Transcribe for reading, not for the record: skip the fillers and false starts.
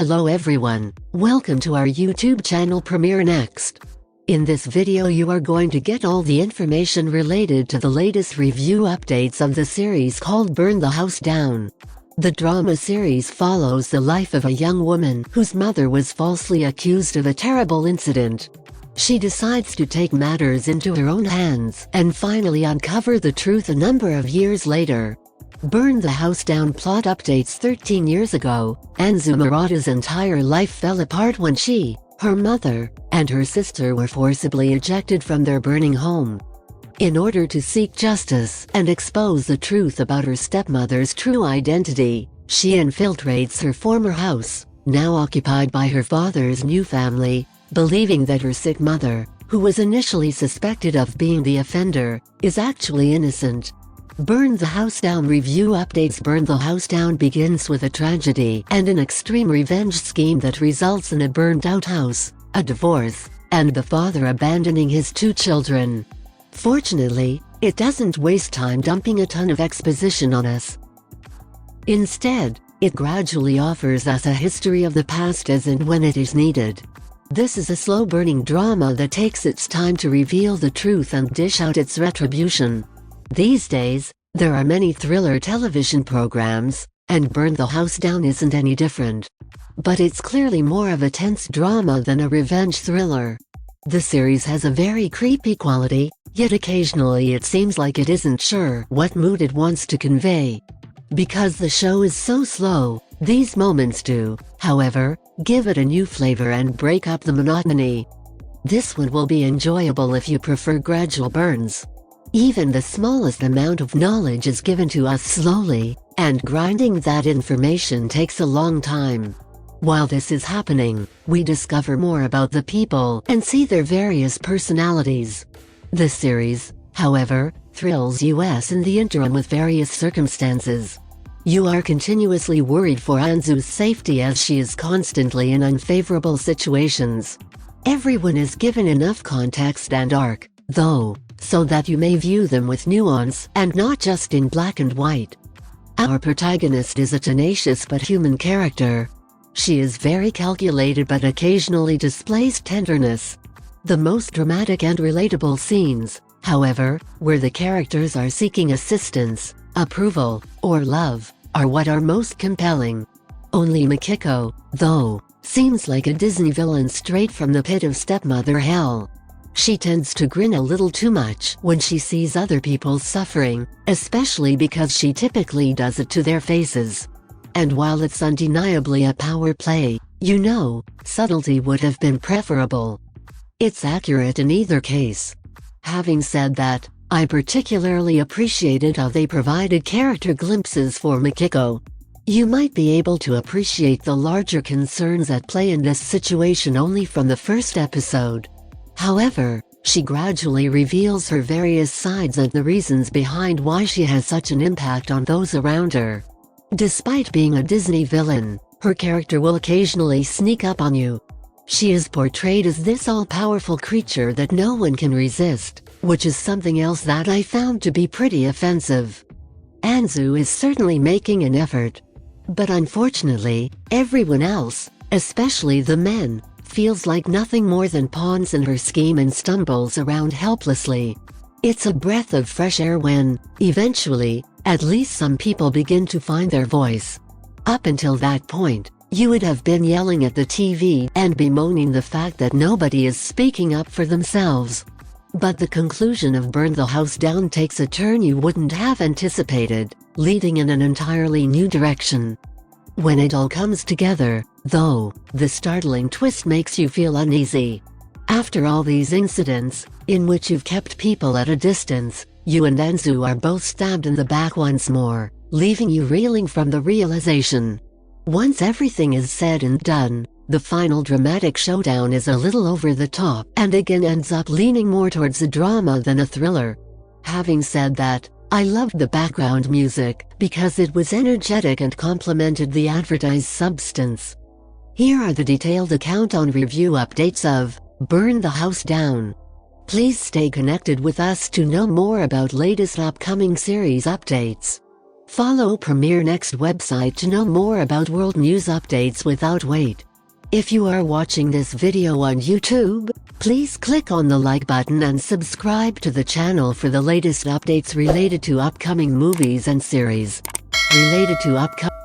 Hello everyone, welcome to our YouTube channel Premiere Next. In this video you are going to get all the information related to the latest review updates of the series called Burn the House Down. The drama series follows the life of a young woman whose mother was falsely accused of a terrible incident. She decides to take matters into her own hands and finally uncover the truth a number of years later. Burn the House Down plot updates 13 years ago, Anzu Murata's entire life fell apart when she, her mother, and her sister were forcibly ejected from their burning home. In order to seek justice and expose the truth about her stepmother's true identity, she infiltrates her former house, now occupied by her father's new family, believing that her sick mother, who was initially suspected of being the offender, is actually innocent. Burn the House Down review updates. Burn the House Down begins with a tragedy and an extreme revenge scheme that results in a burned-out house, a divorce, and the father abandoning his two children. Fortunately, it doesn't waste time dumping a ton of exposition on us. Instead, it gradually offers us a history of the past as and when it is needed. This is a slow-burning drama that takes its time to reveal the truth and dish out its retribution. These days, there are many thriller television programs, and Burn the House Down isn't any different. But it's clearly more of a tense drama than a revenge thriller. The series has a very creepy quality, yet occasionally it seems like it isn't sure what mood it wants to convey. Because the show is so slow, these moments do, however, give it a new flavor and break up the monotony. This one will be enjoyable if you prefer gradual burns. Even the smallest amount of knowledge is given to us slowly, and grinding that information takes a long time. While this is happening, we discover more about the people and see their various personalities. The series, however, thrills us in the interim with various circumstances. You are continuously worried for Anzu's safety as she is constantly in unfavorable situations. Everyone is given enough context and arc, though, so that you may view them with nuance and not just in black and white. Our protagonist is a tenacious but human character. She is very calculated but occasionally displays tenderness. The most dramatic and relatable scenes, however, where the characters are seeking assistance, approval, or love, are what are most compelling. Only Mikiko, though, seems like a Disney villain straight from the pit of stepmother hell. She tends to grin a little too much when she sees other people suffering, especially because she typically does it to their faces. And while it's undeniably a power play, subtlety would have been preferable. It's accurate in either case. Having said that, I particularly appreciated how they provided character glimpses for Mikiko. You might be able to appreciate the larger concerns at play in this situation only from the first episode. However, she gradually reveals her various sides and the reasons behind why she has such an impact on those around her. Despite being a Disney villain, her character will occasionally sneak up on you. She is portrayed as this all-powerful creature that no one can resist, which is something else that I found to be pretty offensive. Anzu is certainly making an effort. But unfortunately, everyone else, especially the men, feels like nothing more than pawns in her scheme and stumbles around helplessly. It's a breath of fresh air when, eventually, at least some people begin to find their voice. Up until that point, you would have been yelling at the TV and bemoaning the fact that nobody is speaking up for themselves. But the conclusion of Burn the House Down takes a turn you wouldn't have anticipated, leading in an entirely new direction. When it all comes together, though, the startling twist makes you feel uneasy. After all these incidents, in which you've kept people at a distance, you and Anzu are both stabbed in the back once more, leaving you reeling from the realization. Once everything is said and done, the final dramatic showdown is a little over the top and again ends up leaning more towards a drama than a thriller. Having said that, I loved the background music because it was energetic and complemented the advertised substance. Here are the detailed account on review updates of Burn the House Down. Please stay connected with us to know more about latest upcoming series updates. Follow Premiere Next website to know more about world news updates without wait. If you are watching this video on YouTube, please click on the like button and subscribe to the channel for the latest updates related to upcoming movies and series. Related to upcoming